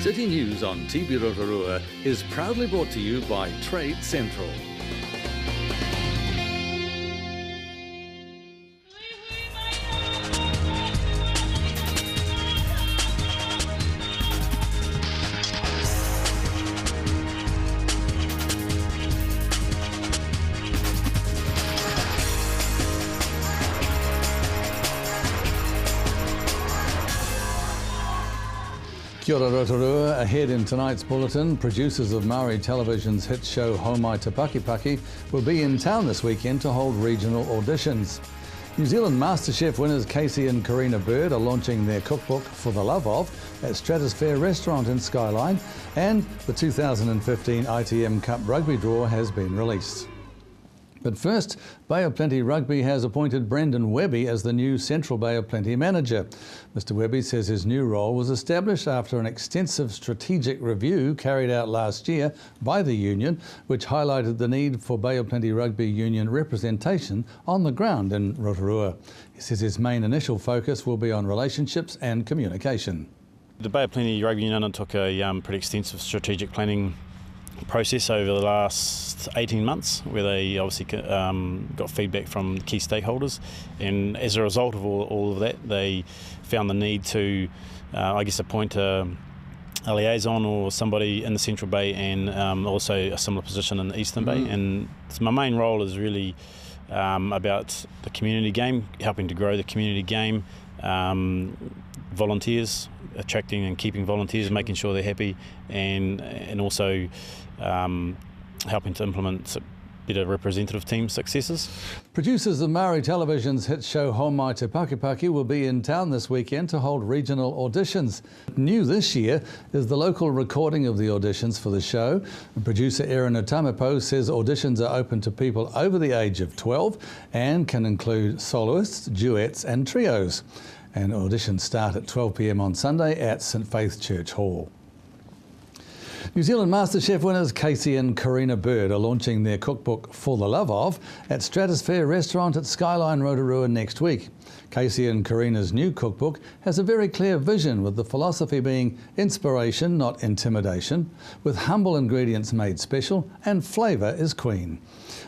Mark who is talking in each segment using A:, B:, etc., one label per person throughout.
A: City News on TV Rotorua is proudly brought to you by Trade Central.
B: Kia ora Rotorua. Ahead in tonight's bulletin, producers of Maori Television's hit show Homai Te Pakipaki will be in town this weekend to hold regional auditions. New Zealand MasterChef winners Casey and Karina Bird are launching their cookbook For the Love Of at Stratosphere Restaurant in Skyline, and the 2015 ITM Cup rugby draw has been released. But first, Bay of Plenty Rugby has appointed Brendan Webby as the new Central Bay of Plenty manager. Mr Webby says his new role was established after an extensive strategic review carried out last year by the union, which highlighted the need for Bay of Plenty Rugby union representation on the ground in Rotorua. He says his main initial focus will be on relationships and communication.
C: The Bay of Plenty Rugby Union undertook a pretty extensive strategic planning process over the last 18 months, where they obviously got feedback from key stakeholders, and as a result of all of that, they found the need to appoint a liaison or somebody in the Central Bay, and also a similar position in the Eastern Bay. And so my main role is really about the community game, helping to grow the community game, volunteers, attracting and keeping volunteers, making sure they're happy, and also helping to implement better representative team successes.
B: Producers of Maori Television's hit show Homai Te Pakipaki will be in town this weekend to hold regional auditions. New this year is the local recording of the auditions for the show. Producer Erin Otamapo says auditions are open to people over the age of 12 and can include soloists, duets and trios. And auditions start at 12 p.m. on Sunday at St Faith Church Hall. New Zealand MasterChef winners Casey and Karina Bird are launching their cookbook For the Love Of at Stratosphere Restaurant at Skyline Rotorua next week. Casey and Karina's new cookbook has a very clear vision, with the philosophy being inspiration, not intimidation, with humble ingredients made special and flavour is queen.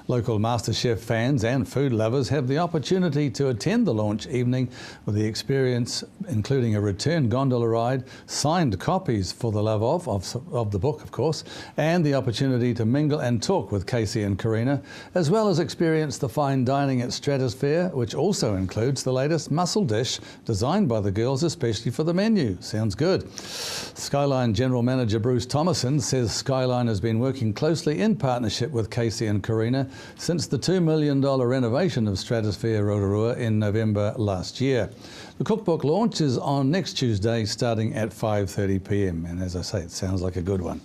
B: Local MasterChef fans and food lovers have the opportunity to attend the launch evening, with the experience including a return gondola ride, signed copies for the love of the book, of course, and the opportunity to mingle and talk with Casey and Karina, as well as experience the fine dining at Stratosphere, which also includes the latest mussel dish designed by the girls especially for the menu. Sounds good. Skyline General Manager Bruce Thomason says Skyline has been working closely in partnership with Casey and Karina since the $2 million renovation of Stratosphere Rotorua in November last year. The cookbook launch is on next Tuesday starting at 5:30 p.m. and as I say, it sounds like a good one.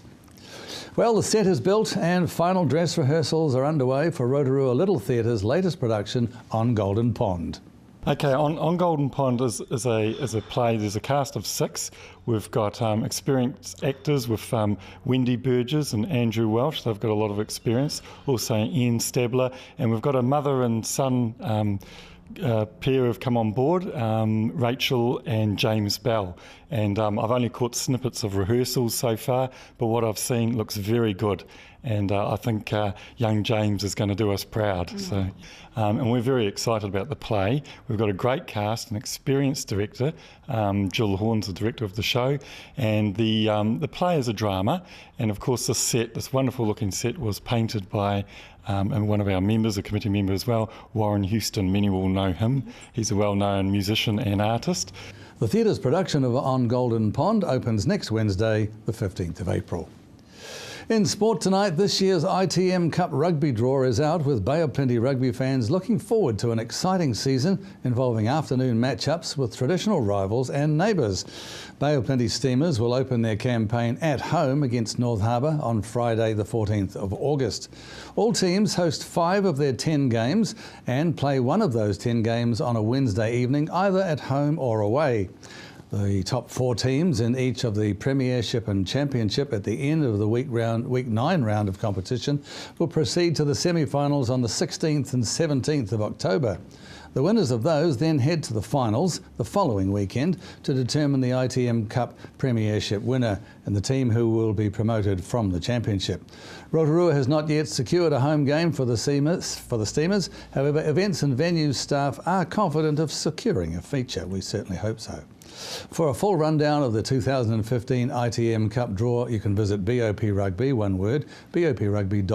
B: Well, the set is built and final dress rehearsals are underway for Rotorua Little Theatre's latest production On Golden Pond.
D: Okay, on Golden Pond is a play. There's a cast of 6. We've got experienced actors with Wendy Burgess and Andrew Welsh. They've got a lot of experience. Also Ian Stabler, and we've got a mother and son pair have come on board, Rachel and James Bell. And I've only caught snippets of rehearsals so far, but what I've seen looks very good. And I think young James is going to do us proud. So, and we're very excited about the play. We've got a great cast, an experienced director, Jill Horn's the director of the show, and the play is a drama. And of course, this wonderful looking set was painted by and one of our members, a committee member as well, Warren Houston. Many will know him. He's a well-known musician and artist.
B: The theatre's production of On Golden Pond opens next Wednesday, the 15th of April. In sport tonight, this year's ITM Cup rugby draw is out, with Bay of Plenty rugby fans looking forward to an exciting season involving afternoon matchups with traditional rivals and neighbours. Bay of Plenty Steamers will open their campaign at home against North Harbour on Friday the 14th of August. All teams host 5 of their 10 games and play one of those 10 games on a Wednesday evening, either at home or away. The top 4 teams in each of the Premiership and Championship at the end of the Week 9 round of competition will proceed to the semi-finals on the 16th and 17th of October. The winners of those then head to the finals the following weekend to determine the ITM Cup Premiership winner and the team who will be promoted from the championship. Rotorua has not yet secured a home game for the Steamers. However, events and venues staff are confident of securing a feature. We certainly hope so. For a full rundown of the 2015 ITM Cup draw, you can visit BOP Rugby, one word, boprugby.co.nz.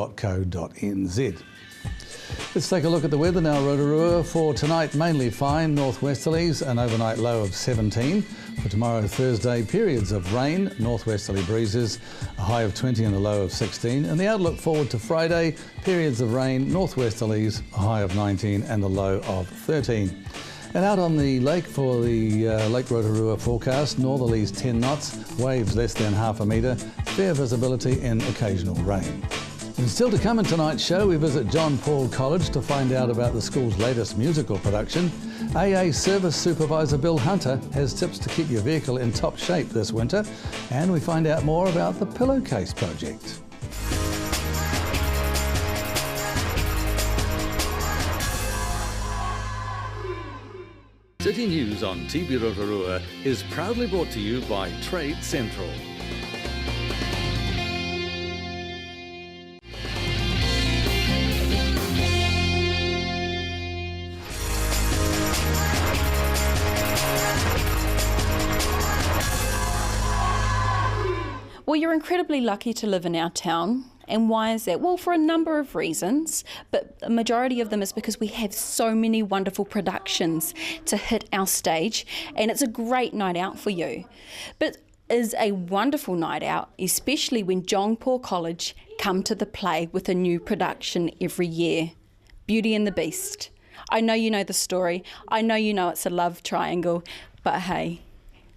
B: Let's take a look at the weather now, Rotorua. For tonight, mainly fine, northwesterlies, an overnight low of 17. For tomorrow, Thursday, periods of rain, northwesterly breezes, a high of 20 and a low of 16. And the outlook forward to Friday, periods of rain, northwesterlies, a high of 19 and a low of 13. And out on the lake for the Lake Rotorua forecast, northerlies 10 knots, waves less than half a metre, fair visibility and occasional rain. And still to come in tonight's show, we visit John Paul College to find out about the school's latest musical production. AA Service Supervisor Bill Hunter has tips to keep your vehicle in top shape this winter. And we find out more about the Pillowcase Project.
A: City News on TV Rotorua is proudly brought to you by Trade Central.
E: Well, you're incredibly lucky to live in our town. And why is that? Well, for a number of reasons, but a majority of them is because we have so many wonderful productions to hit our stage, and it's a great night out for you. But is a wonderful night out, especially when John Paul College come to the play with a new production every year. Beauty and the Beast. I know you know the story. I know you know it's a love triangle, but hey,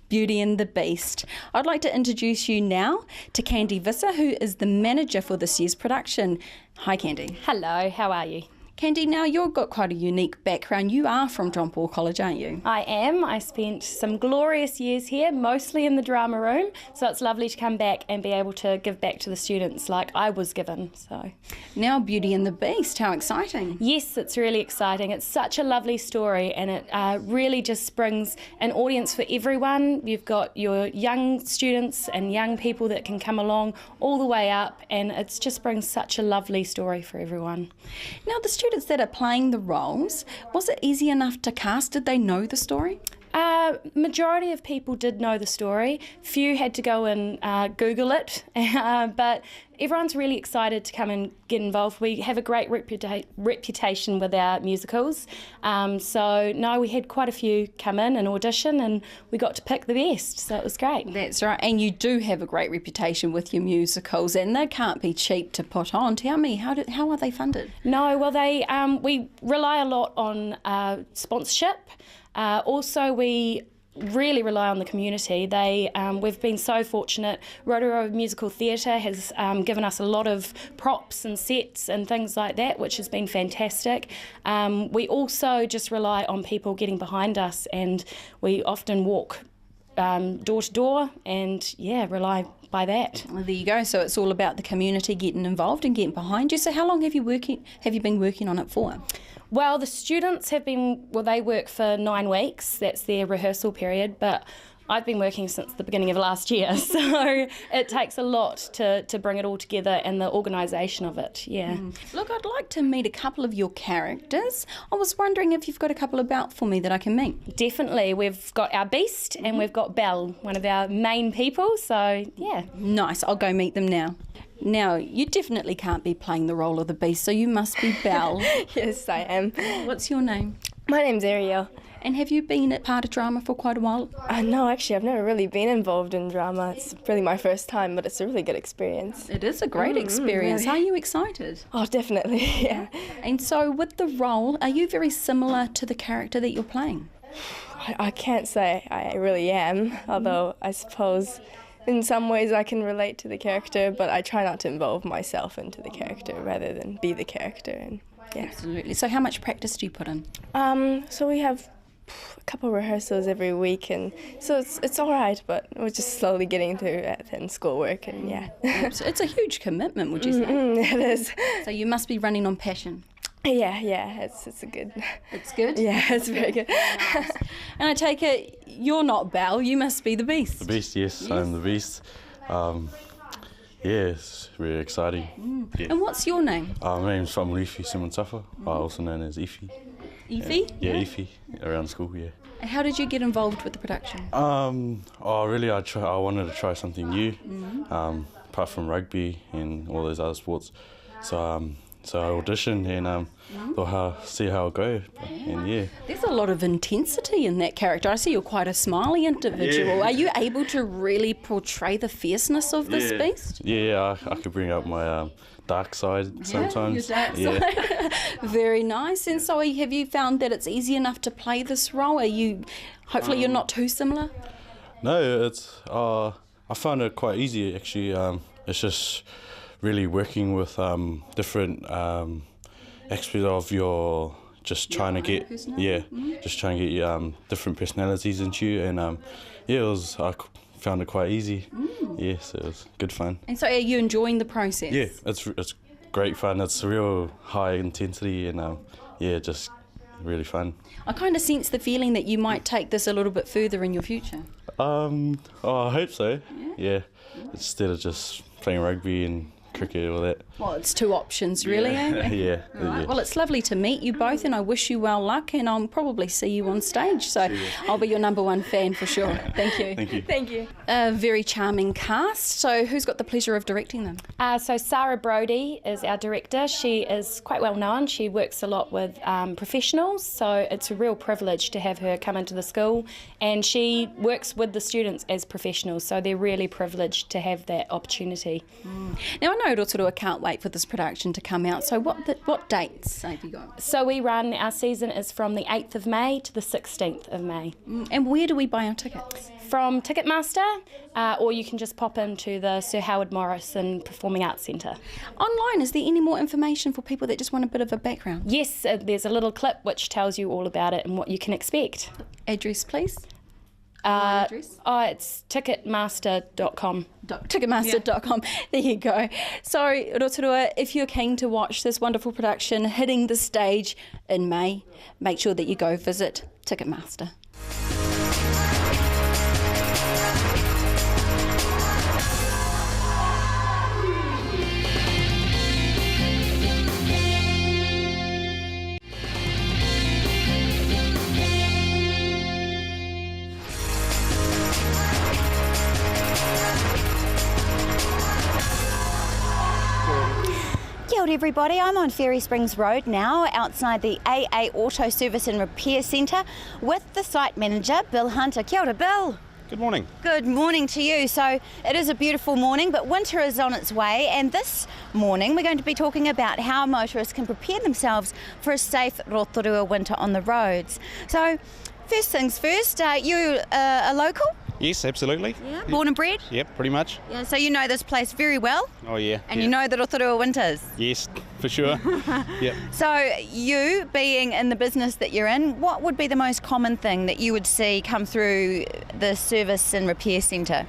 E: Beauty and the Beast. I'd like to introduce you now to Candy Visser, who is the manager for this year's production. Hi, Candy.
F: Hello, how are you?
E: Candy, now you've got quite a unique background. You are from John Paul College, aren't you?
F: I am. I spent some glorious years here, mostly in the drama room, so it's lovely to come back and be able to give back to the students like I was given. So
E: now Beauty and the Beast, how exciting.
F: Yes, it's really exciting. It's such a lovely story, and it really just brings an audience for everyone. You've got your young students and young people that can come along all the way up, and it just brings such a lovely story for everyone.
E: Now the students that are playing the roles, was it easy enough to cast? Did they know the story?
F: Majority of people did know the story. Few had to go and Google it, but everyone's really excited to come and get involved. We have a great reputation with our musicals. So no, we had quite a few come in and audition, and we got to pick the best, so it was great.
E: That's right, and you do have a great reputation with your musicals, and they can't be cheap to put on. Tell me, how are they funded?
F: No, well, we rely a lot on sponsorship. Also, we really rely on the community. We've been so fortunate. Rotorua Musical Theatre has given us a lot of props and sets and things like that, which has been fantastic. We also just rely on people getting behind us, and we often walk door to door and rely by that.
E: Well, there you go. So it's all about the community getting involved and getting behind you. So how long have you been working on it for?
F: Well, the students they work for 9 weeks. That's their rehearsal period, but I've been working since the beginning of last year, so it takes a lot to bring it all together and the organisation of it, yeah.
E: Look, I'd like to meet a couple of your characters. I was wondering if you've got a couple about for me that I can meet.
F: Definitely. We've got our Beast and we've got Belle, one of our main people, so yeah.
E: Nice, I'll go meet them now. Now, you definitely can't be playing the role of the Beast, so you must be Belle.
G: Yes, I am.
E: What's your name?
G: My name's Ariel.
E: And have you been at part of drama for quite a while?
G: No, actually, I've never really been involved in drama. It's really my first time, but it's a really good experience.
E: It is a great experience.
G: Really.
E: Are you excited?
G: Oh, definitely, yeah.
E: And so with the role, are you very similar to the character that you're playing?
G: I can't say I really am, although I suppose in some ways I can relate to the character, but I try not to involve myself into the character rather than be the character. And yeah.
E: Absolutely. So how much practice do you put in?
G: So we have a couple rehearsals every week, and so it's all right, but we're just slowly getting through it and schoolwork, and yeah.
E: It's a huge commitment, would you say?
G: It is.
E: So you must be running on passion.
G: Yeah, it's a good.
E: It's good?
G: Yeah, it's very good.
E: Nice. And I take it you're not Belle, you must be the Beast.
H: The Beast, yes. I'm the Beast. It's really exciting. Yeah.
E: And what's your name?
H: My name's Famalifi Simontafa, also known as Ifi.
E: Ify?
H: Yeah, Ifi, around school, yeah.
E: How did you get involved with the production?
H: Really, I wanted to try something new, apart from rugby and all those other sports. So I auditioned and thought, see how it goes. And yeah.
E: There's a lot of intensity in that character. I see you're quite a smiley individual.
H: Yeah.
E: Are you able to really portray the fierceness of this beast?
H: Yeah, I could bring out my dark side sometimes.
E: Your dark side. Very nice. And so have you found that it's easy enough to play this role? Hopefully you're not too similar?
H: No, I found it quite easy actually. It's just really working with different aspects of your trying to get different personalities into you, and I found it quite easy. So it was good fun.
E: And so are you enjoying the process?
H: Yeah, it's great fun. It's real high intensity and just really fun.
E: I kind of sense the feeling that you might take this a little bit further in your future.
H: I hope so. Yeah, instead of just playing rugby and cricket or that.
E: Well, it's two options really, eh?
H: Yeah.
E: Right. Well, it's lovely to meet you both and I wish you well luck, and I'll probably see you on stage, so I'll be your number one fan for sure. Thank you.
H: Thank you.
G: Thank you.
E: A very charming cast. So who's got the pleasure of directing them?
F: So Sarah Brodie is our director. She is quite well known. She works a lot with professionals, so it's a real privilege to have her come into the school, and she works with the students as professionals, so they're really privileged to have that opportunity.
E: Now, I know Rotorua can't wait for this production to come out, so what dates have you got?
F: So our season is from the 8th of May to the 16th of May.
E: And where do we buy our tickets?
F: From Ticketmaster, or you can just pop into the Sir Howard Morrison Performing Arts Centre.
E: Online, is there any more information for people that just want a bit of a background?
F: Yes, there's a little clip which tells you all about it and what you can expect.
E: Address, please.
F: Address? It's ticketmaster.com.
E: Ticketmaster.com. There you go. So, Rotorua, if you're keen to watch this wonderful production hitting the stage in May, make sure that you go visit Ticketmaster.
I: Kia ora everybody, I'm on Ferry Springs Road now outside the AA Auto Service and Repair Centre with the site manager, Bill Hunter. Kia ora, Bill.
J: Good morning.
I: Good morning to you. So it is a beautiful morning, but winter is on its way, and this morning we're going to be talking about how motorists can prepare themselves for a safe Rotorua winter on the roads. So first things first, you a local?
J: Yes, absolutely.
I: Yeah. Born and bred?
J: Yep, pretty much.
I: Yeah, so you know this place very well?
J: Oh yeah.
I: And you know the Rotorua winters?
J: Yes, for sure. Yep.
I: So you being in the business that you're in, what would be the most common thing that you would see come through the service and repair centre?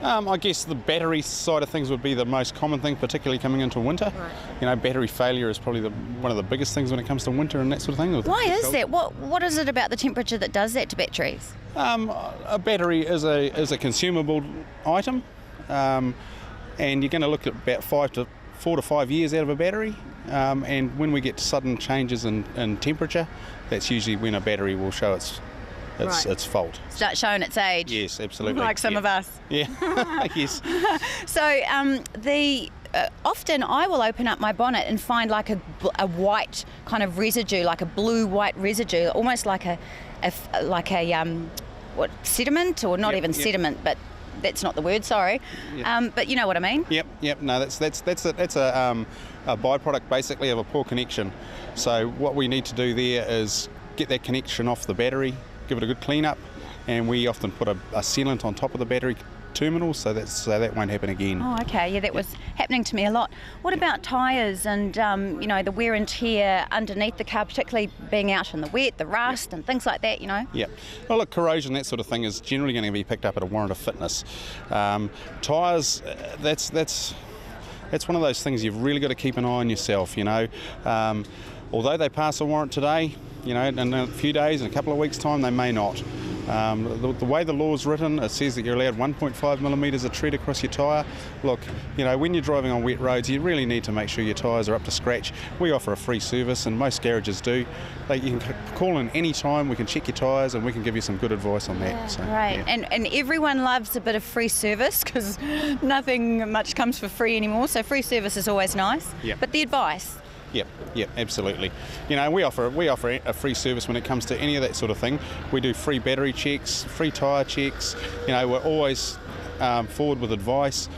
J: I guess the battery side of things would be the most common thing, particularly coming into winter.
I: Right.
J: You know, battery failure is probably one of the biggest things when it comes to winter and that sort of thing.
I: Why is that? What is it about the temperature that does that to batteries?
J: A battery is a consumable item, and you're going to look at about 4 to 5 years out of a battery. And when we get sudden changes in temperature, that's usually when a battery will show its fault.
I: Start showing its age.
J: Yes, absolutely.
I: Like some of us.
J: Yeah, yes.
I: So often I will open up my bonnet and find like a white kind of residue, like a blue-white residue, almost like a sediment, or not even sediment, but that's not the word. Sorry,
J: Yep.
I: but you know what I mean.
J: Yep. No, that's a byproduct basically of a poor connection. So what we need to do there is get that connection off the battery, give it a good clean up, and we often put a sealant on top of the battery terminal so that won't happen again.
I: Oh, okay. Yeah, that was happening to me a lot. What about tyres and the wear and tear underneath the car, particularly being out in the wet, the rust and things like that,
J: Yeah. Well, look, corrosion, that sort of thing is generally going to be picked up at a warrant of fitness. Tyres, that's one of those things you've really got to keep an eye on yourself, although they pass a warrant today, in a few days, in a couple of weeks' time, they may not. The way the law is written, it says that you're allowed 1.5 millimetres of tread across your tyre. Look, when you're driving on wet roads, you really need to make sure your tyres are up to scratch. We offer a free service, and most garages do. You can call in any time, we can check your tyres, and we can give you some good advice on that.
I: Yeah,
J: so,
I: right.
J: Yeah.
I: And everyone loves a bit of free service because nothing much comes for free anymore, so free service is always nice.
J: Yeah.
I: But the advice?
J: Yep, absolutely. We offer a free service when it comes to any of that sort of thing. We do free battery checks, free tyre checks. We're always forward with advice.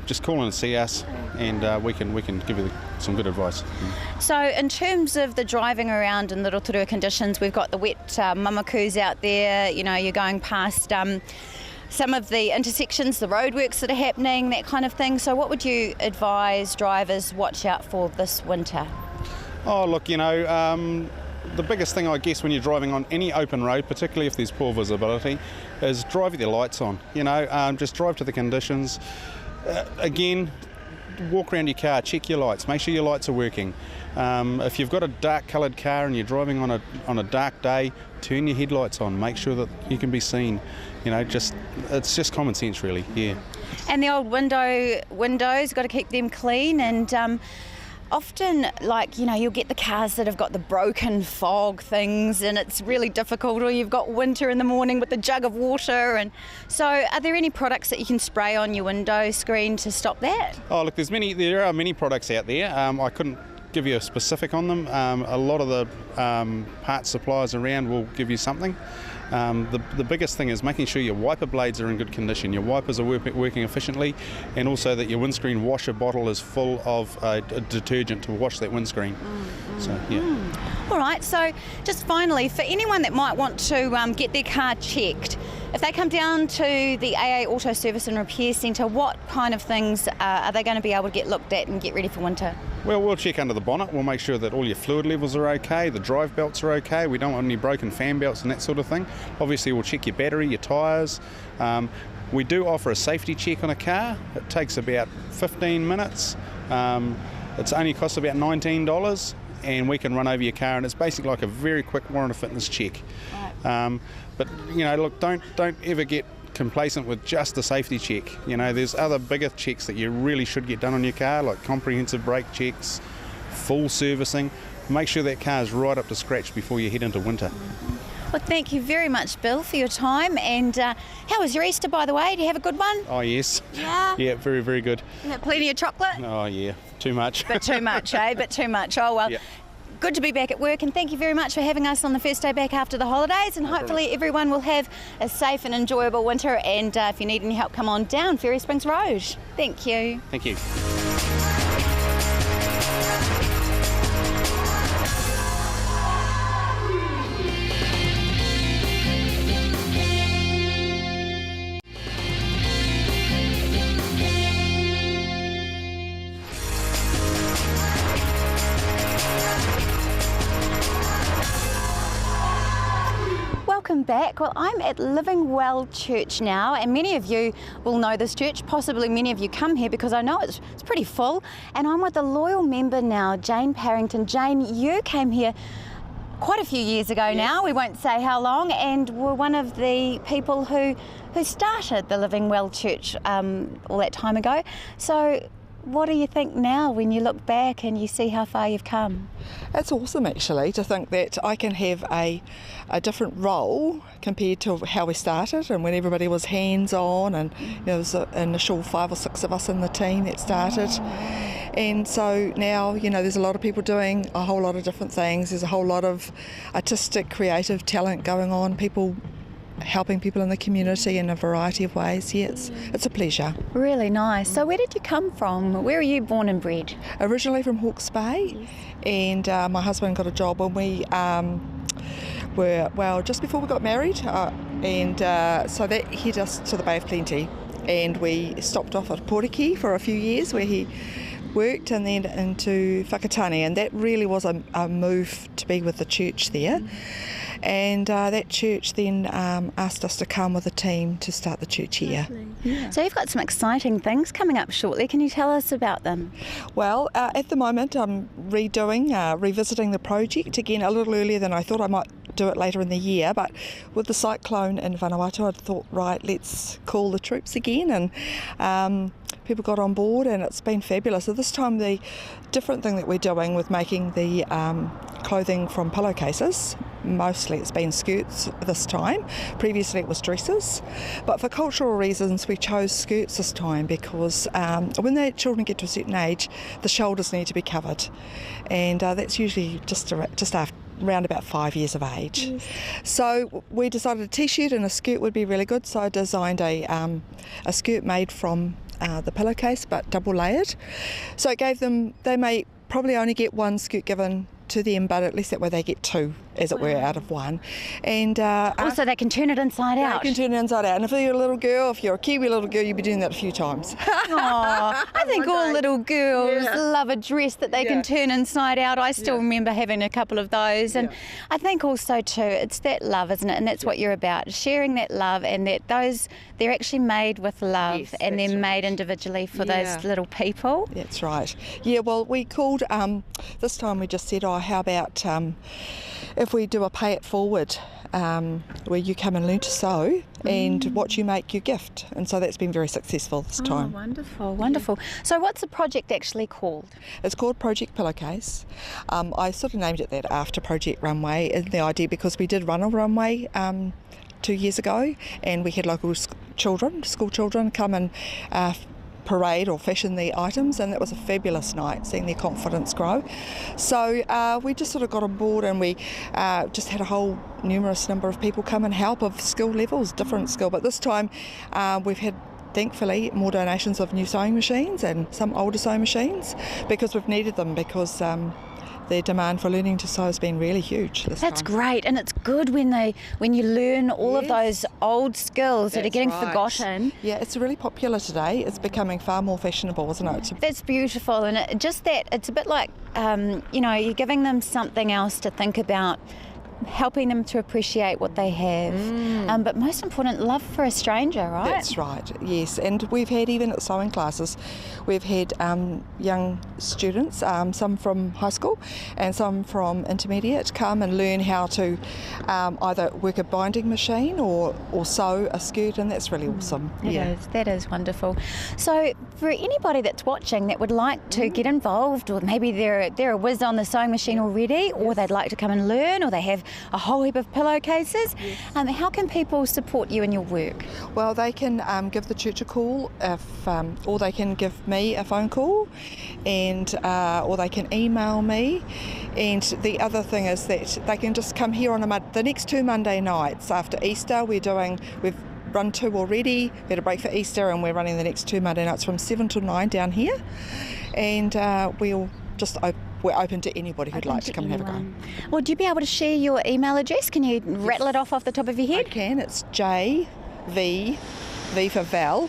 J: Just call in and see us, and we can give you some good advice.
I: So in terms of the driving around in the Rotorua conditions, we've got the wet mamakus out there. You're going past some of the intersections, the roadworks that are happening, that kind of thing. So what would you advise drivers watch out for this winter?
J: Oh, look, the biggest thing, I guess, when you're driving on any open road, particularly if there's poor visibility, is drive with your lights on. Just drive to the conditions. Again, walk around your car, check your lights, make sure your lights are working. If you've got a dark coloured car and you're driving on a dark day, turn your headlights on, make sure that you can be seen. It's just common sense, really. Yeah.
I: And the old windows, got to keep them clean. And often, you'll get the cars that have got the broken fog things, and it's really difficult. Or you've got winter in the morning with the jug of water. And so, are there any products that you can spray on your window screen to stop that? Oh, look,
J: there are many products out there. I couldn't give you a specific on them. A lot of the parts suppliers around will give you something. The biggest thing is making sure your wiper blades are in good condition, your wipers are working efficiently, and also that your windscreen washer bottle is full of a detergent to wash that windscreen. So, yeah.
I: All right, so just finally, for anyone that might want to get their car checked, if they come down to the AA Auto Service and Repair Centre, what kind of things are they going to be able to get looked at and get ready for winter?
J: Well, we'll check under the bonnet. We'll make sure that all your fluid levels are okay, the drive belts are okay. We don't want any broken fan belts and that sort of thing. Obviously, we'll check your battery, your tyres. We do offer a safety check on a car. It takes about 15 minutes. It's only costs about $19, and we can run over your car, and it's basically like a very quick warrant of fitness check. But look, don't ever get complacent with just the safety check. There's other bigger checks that you really should get done on your car, like comprehensive brake checks, full servicing. Make sure that car's right up to scratch before you head into winter.
I: Well, thank you very much, Bill, for your time. And how was your Easter, by the way? Did you have a good one?
J: Oh, yes.
I: Yeah?
J: Yeah, very, very good.
I: Plenty of chocolate?
J: Oh, yeah. Too much.
I: Bit too much, eh? Bit too much. Oh, well.
J: Yeah.
I: Good to be back at work, and thank you very much for having us on the first day back after the holidays, and hopefully everyone will have a safe and enjoyable winter. And if you need any help, come on down Ferry Springs Road. Thank you.
J: Thank you.
I: Welcome back. Well, I'm at Living Well Church now, and many of you will know this church. Possibly many of you come here because I know it's pretty full. And I'm with a loyal member now, Jane Parrington. Jane, you came here quite a few years ago now. We won't say how long, and were one of the people who started the Living Well Church all that time ago. So what do you think now when you look back and you see how far you've come?
K: It's awesome, actually, to think that I can have a different role compared to how we started, and when everybody was hands-on, and there was an initial 5 or 6 of us in the team that started. And so now, there's a lot of people doing a whole lot of different things. There's a whole lot of artistic, creative talent going on, people helping people in the community in a variety of ways. Yeah, it's a pleasure.
I: Really nice. So where did you come from? Where are you born and bred?
K: Originally from Hawke's Bay, yes. And my husband got a job when we were, just before we got married, and so that hit us to the Bay of Plenty, and we stopped off at Poriki for a few years where he worked, and then into Whakatane, and that really was a move to to be with the church there. And that church then asked us to come with a team to start the church here.
I: Yeah. So you've got some exciting things coming up shortly. Can you tell us about them?
K: Well, at the moment I'm revisiting the project again a little earlier than I thought. I might do it later in the year, but with the cyclone in Vanuatu I thought, right, let's call the troops again, and people got on board and it's been fabulous. So this time the different thing that we're doing with making the clothing from pillowcases, mostly it's been skirts this time. Previously it was dresses, but for cultural reasons we chose skirts this time because when the children get to a certain age the shoulders need to be covered, and that's usually just after around about 5 years of age. Yes. So we decided a t-shirt and a skirt would be really good, so I designed a skirt made from the pillowcase but double layered, so it gave them, they may probably only get one skirt given to them, but at least that way they get two, as it were, out of one. And
I: also they can turn it inside out.
K: They can turn it inside out. And if you're a little girl, if you're a Kiwi little girl, you'll be doing that a few times.
I: I think all little girls love a dress that they can turn inside out. I still remember having a couple of those, and I think also too it's that love, isn't it? And that's what you're about, sharing that love, and that they're actually made with love, and they're made individually for those little people.
K: That's right. Yeah, well, we called, this time we just said, how about if we do a pay it forward, where you come and learn to sew and what you make your gift, and so that's been very successful this time.
I: Wonderful. So what's the project actually called?
K: It's called Project Pillowcase. I sort of named it that after Project Runway, and the idea because we did run a runway 2 years ago, and we had local school children come and parade or fashion the items, and that was a fabulous night, seeing their confidence grow. So we just sort of got on board, and we just had a whole numerous number of people come and help of skill levels, different skill, but this time we've had, thankfully, more donations of new sewing machines and some older sewing machines, because we've needed them, because the demand for learning to sew has been really huge this
I: That's
K: time.
I: great, and it's good when you learn all of those old skills that are getting forgotten.
K: Yeah, it's really popular today. It's becoming far more fashionable, isn't it?
I: That's beautiful, and it's a bit like you're giving them something else to think about, helping them to appreciate what they have, but most important, love for a stranger, right?
K: That's right, yes. And we've had, even at sewing classes, we've had young students, some from high school and some from intermediate, come and learn how to either work a binding machine or sew a skirt, and that's really awesome.
I: That is wonderful. So for anybody that's watching that would like to get involved, or maybe they're a whiz on the sewing machine already, or they'd like to come and learn, or they have a whole heap of pillowcases, how can people support you in your work?
K: Well, they can give the church a call, or they can give me a phone call, and or they can email me. And the other thing is that they can just come here on the next 2 Monday nights after Easter. We've run 2 already. We had a break for Easter, and we're running the next 2 Monday nights from 7 till 9 down here, and we're open to anybody who'd like to come and have a go.
I: Well, do you be able to share your email address? Can you rattle it off the top of your head?
K: I can. It's JV for Val,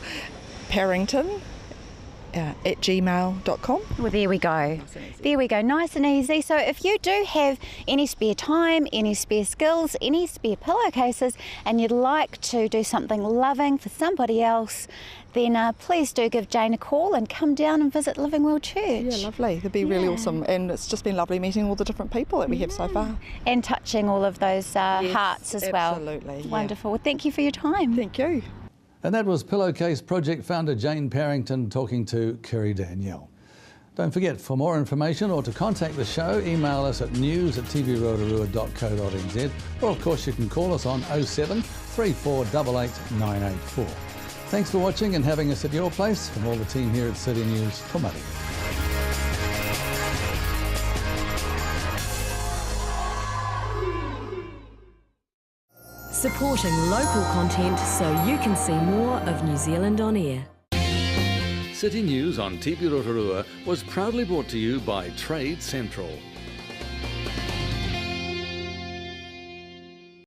K: Parrington at gmail.com.
I: Well, there we go. There we go. Nice and easy. So if you do have any spare time, any spare skills, any spare pillowcases, and you'd like to do something loving for somebody else, then please do give Jane a call and come down and visit Living Well Church.
K: Yeah, lovely. It'd be really awesome. And it's just been lovely meeting all the different people that we have so far.
I: And touching all of those hearts as well.
K: Absolutely.
I: Wonderful. Well, thank you for your time.
K: Thank you.
B: And that was Pillowcase Project founder Jane Parrington talking to Kerry Danielle. Don't forget, for more information or to contact the show, email us at news@tvrotorua.co.nz, or of course you can call us on 07 3488 984. Thanks for watching and having us at your place. From all the team here at City News, Komati.
L: Supporting local content so you can see more of New Zealand on air.
A: City News on TV Rotorua was proudly brought to you by Trade Central.